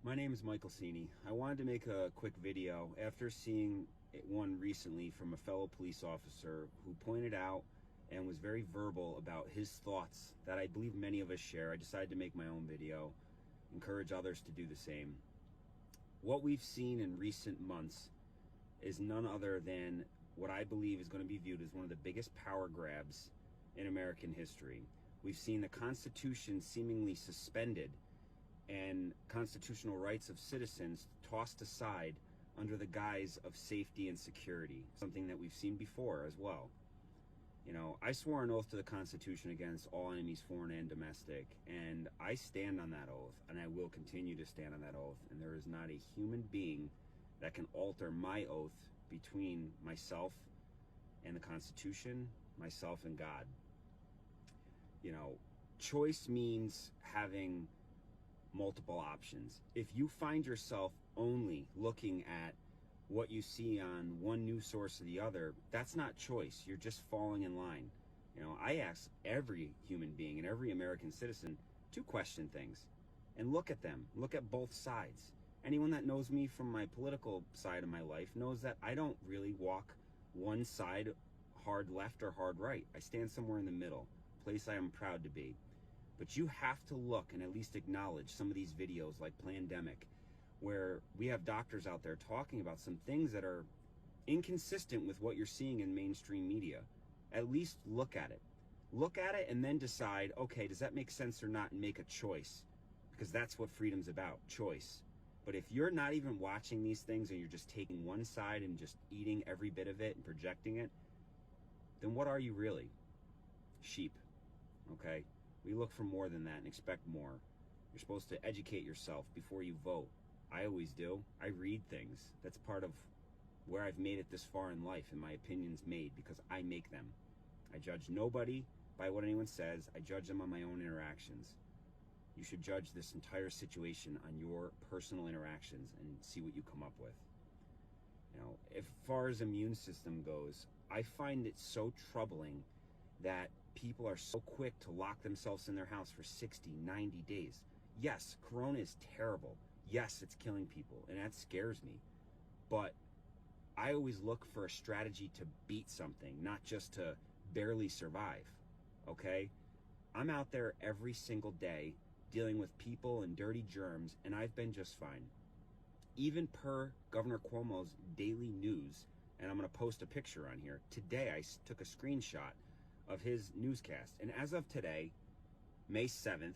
My name is Michael Seney. I wanted to make a quick video after seeing one recently from a fellow police officer who pointed out and was very verbal about his thoughts that I believe many of us share. I decided to make my own video, encourage others to do the same. What we've seen in recent months is none other than what I believe is going to be viewed as one of the biggest power grabs in American history. We've seen the Constitution seemingly suspended and constitutional rights of citizens tossed aside under the guise of safety and security, something that we've seen before as well. You know, I swore an oath to the Constitution against all enemies, foreign and domestic, and I stand on that oath, and I will continue to stand on that oath, and there is not a human being that can alter my oath between myself and the Constitution, myself and God. You know, choice means having multiple options. If you find yourself only looking at what you see on one news source or the other, that's not choice. You're just falling in line. You know, I ask every human being and every American citizen to question things and look at them, look at both sides. Anyone that knows me from my political side of my life knows that I don't really walk one side hard left or hard right. I stand somewhere in the middle, a place I am proud to be. But you have to look and at least acknowledge some of these videos like Plandemic, where we have doctors out there talking about some things that are inconsistent with what you're seeing in mainstream media. At least look at it. Look at it and then decide, okay, does that make sense or not, and make a choice. Because that's what freedom's about, choice. But if you're not even watching these things and you're just taking one side and just eating every bit of it and projecting it, then what are you really? Sheep, okay? We look for more than that and expect more. You're supposed to educate yourself before you vote. I always do. I read things. That's part of where I've made it this far in life, and my opinions made because I make them. I judge nobody by what anyone says. I judge them on my own interactions. You should judge this entire situation on your personal interactions and see what you come up with. You know, as far as immune system goes, I find it so troubling that people are so quick to lock themselves in their house for 60, 90 days. Yes, Corona is terrible. Yes, it's killing people, and that scares me. But I always look for a strategy to beat something, not just to barely survive, okay? I'm out there every single day dealing with people and dirty germs, and I've been just fine. Even per Governor Cuomo's daily news, and I'm going to post a picture on here, today I took a screenshot of his newscast. And as of today, May 7th,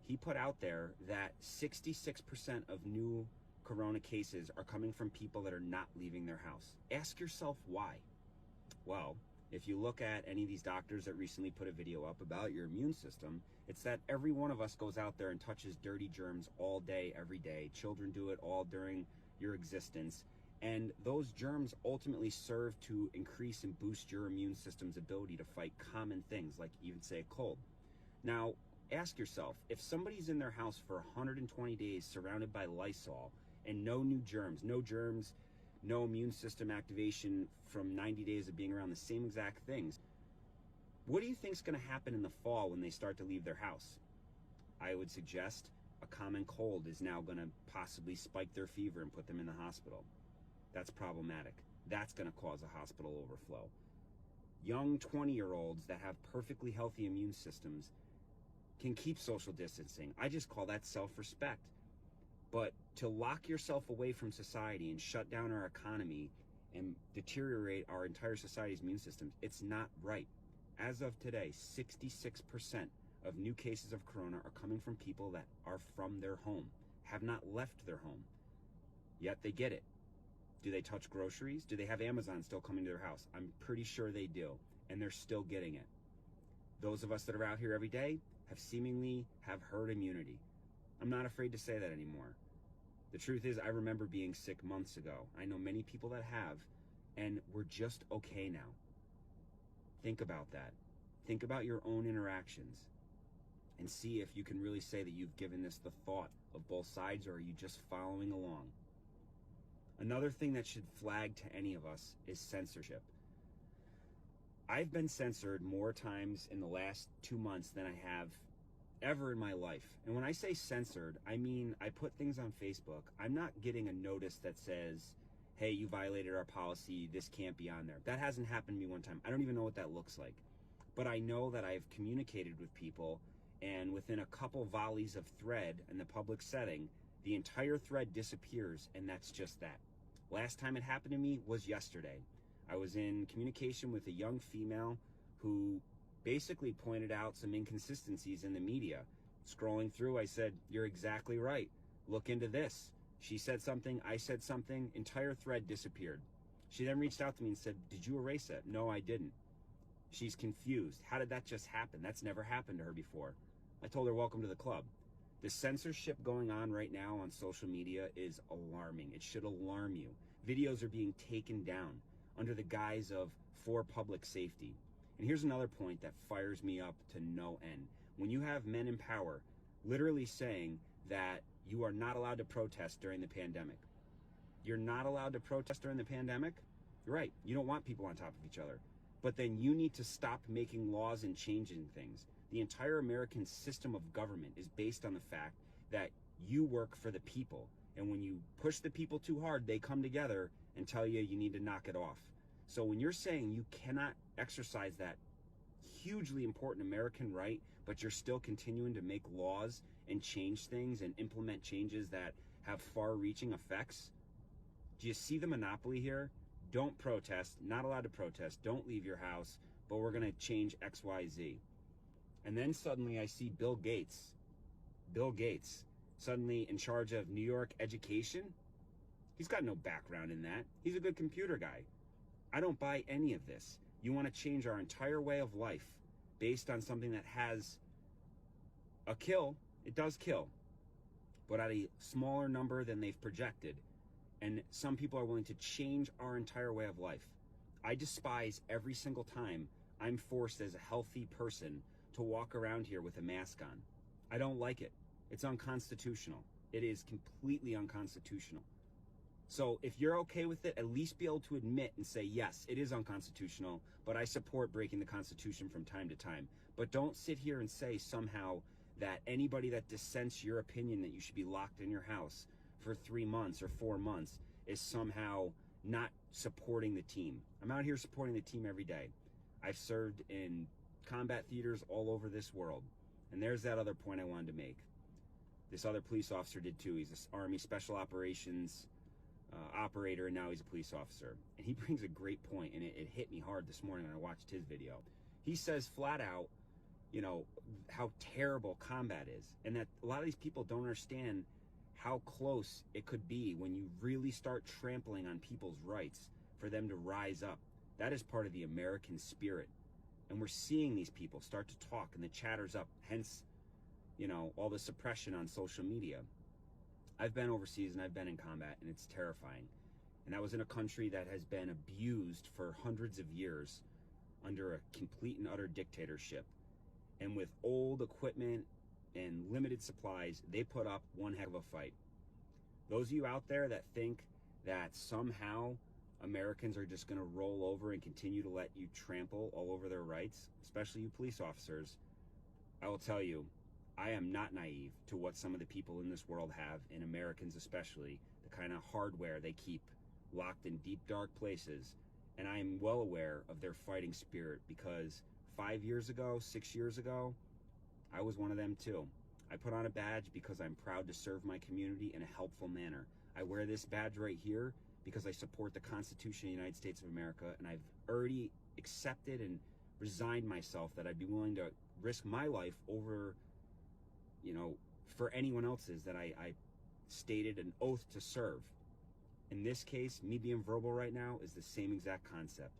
he put out there that 66% of new Corona cases are coming from people that are not leaving their house. Ask yourself why. Well, if you look at any of these doctors that recently put a video up about your immune system, it's that every one of us goes out there and touches dirty germs all day, every day. Children do it all during your existence. And those germs ultimately serve to increase and boost your immune system's ability to fight common things, like even say a cold. Now, ask yourself, if somebody's in their house for 120 days surrounded by Lysol and no new germs, no immune system activation from 90 days of being around the same exact things, what do you think is going to happen in the fall when they start to leave their house? I would suggest a common cold is now going to possibly spike their fever and put them in the hospital. That's problematic. That's going to cause a hospital overflow. Young 20-year-olds that have perfectly healthy immune systems can keep social distancing. I just call that self-respect. But to lock yourself away from society and shut down our economy and deteriorate our entire society's immune systems, it's not right. As of today, 66% of new cases of corona are coming from people that are from their home, have not left their home, yet they get it. Do they touch groceries? Do they have Amazon still coming to their house? I'm pretty sure they do, and they're still getting it. Those of us that are out here every day have herd immunity. I'm not afraid to say that anymore. The truth is, I remember being sick months ago. I know many people that have, and we're just okay now. Think about that. Think about your own interactions and see if you can really say that you've given this the thought of both sides, or are you just following along? Another thing that should flag to any of us is censorship. I've been censored more times in the last 2 months than I have ever in my life. And when I say censored, I mean I put things on Facebook. I'm not getting a notice that says, hey, you violated our policy, this can't be on there. That hasn't happened to me one time. I don't even know what that looks like. But I know that I've communicated with people, and within a couple volleys of thread in the public setting, the entire thread disappears, and that's just that. Last time it happened to me was yesterday. I was in communication with a young female who basically pointed out some inconsistencies in the media. Scrolling through, I said, you're exactly right. Look into this. She said something, I said something, entire thread disappeared. She then reached out to me and said, did you erase it? No, I didn't. She's confused. How did that just happen? That's never happened to her before. I told her, welcome to the club. The censorship going on right now on social media is alarming. It should alarm you. Videos are being taken down under the guise of for public safety. And here's another point that fires me up to no end. When you have men in power literally saying that you are not allowed to protest during the pandemic. You're not allowed to protest during the pandemic? You're right. You don't want people on top of each other. But then you need to stop making laws and changing things. The entire American system of government is based on the fact that you work for the people. And when you push the people too hard, they come together and tell you you need to knock it off. So when you're saying you cannot exercise that hugely important American right, but you're still continuing to make laws and change things and implement changes that have far-reaching effects, do you see the monopoly here? Don't protest, not allowed to protest, don't leave your house, but we're going to change X, Y, Z. And then suddenly I see Bill Gates, suddenly in charge of New York education. He's got no background in that. He's a good computer guy. I don't buy any of this. You want to change our entire way of life based on something that has a kill. It does kill, but at a smaller number than they've projected. And some people are willing to change our entire way of life. I despise every single time I'm forced as a healthy person to walk around here with a mask on. I don't like it. It's unconstitutional. It is completely unconstitutional. So if you're okay with it, at least be able to admit and say, yes, it is unconstitutional, but I support breaking the Constitution from time to time. But don't sit here and say somehow that anybody that dissents your opinion that you should be locked in your house for 3 months or 4 months is somehow not supporting the team. I'm out here supporting the team every day. I've served in combat theaters all over this world. And there's that other point I wanted to make. This other police officer did too. He's an Army Special Operations operator, and now he's a police officer. And he brings a great point, and it hit me hard this morning when I watched his video. He says flat out, you know, how terrible combat is, and that a lot of these people don't understand how close it could be when you really start trampling on people's rights for them to rise up. That is part of the American spirit. And we're seeing these people start to talk, and the chatter's up, hence, you know, all the suppression on social media. I've been overseas and I've been in combat, and it's terrifying. And I was in a country that has been abused for hundreds of years under a complete and utter dictatorship. And with old equipment and limited supplies, they put up one heck of a fight. Those of you out there that think that somehow Americans are just going to roll over and continue to let you trample all over their rights, especially you police officers, I will tell you, I am not naive to what some of the people in this world have, and Americans especially, the kind of hardware they keep locked in deep, dark places. And I am well aware of their fighting spirit, because 5 years ago, 6 years ago, I was one of them too. I put on a badge because I'm proud to serve my community in a helpful manner. I wear this badge right here because I support the Constitution of the United States of America, and I've already accepted and resigned myself that I'd be willing to risk my life over, you know, for anyone else's that I stated an oath to serve. In this case, me being verbal right now is the same exact concept.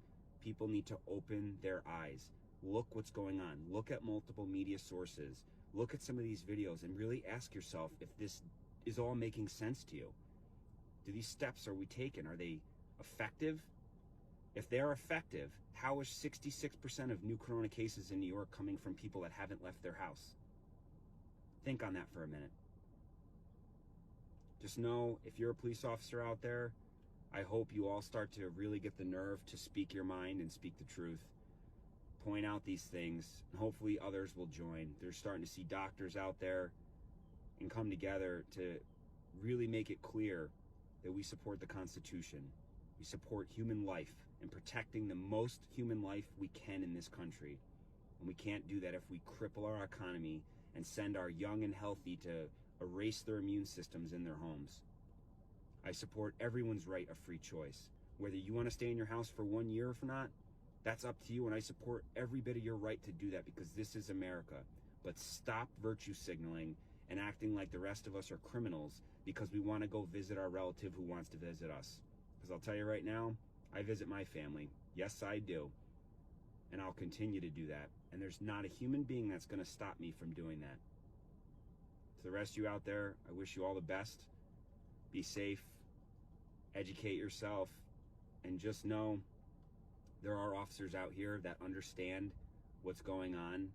People need to open their eyes. Look what's going on. Look at multiple media sources. Look at some of these videos and really ask yourself if this is all making sense to you. Do these steps are we taking, are they effective? If they are effective, how is 66% of new corona cases in New York coming from people that haven't left their house? Think on that for a minute. Just know, if you're a police officer out there, I hope you all start to really get the nerve to speak your mind and speak the truth. point out these things, and hopefully others will join. They're starting to see doctors out there and come together to really make it clear that we support the Constitution. We support human life and protecting the most human life we can in this country. And we can't do that if we cripple our economy and send our young and healthy to erase their immune systems in their homes. I support everyone's right of free choice. Whether you want to stay in your house for 1 year or not, that's up to you, and I support every bit of your right to do that because this is America. But stop virtue signaling and acting like the rest of us are criminals because we want to go visit our relative who wants to visit us. Because I'll tell you right now, I visit my family. Yes, I do. And I'll continue to do that. And there's not a human being that's going to stop me from doing that. To the rest of you out there, I wish you all the best. Be safe. Educate yourself. And just know there are officers out here that understand what's going on.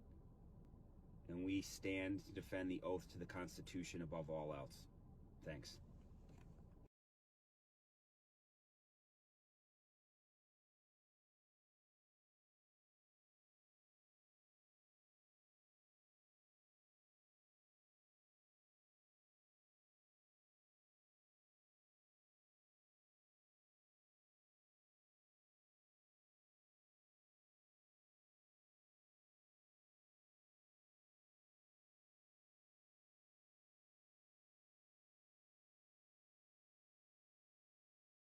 And we stand to defend the oath to the Constitution above all else. Thanks.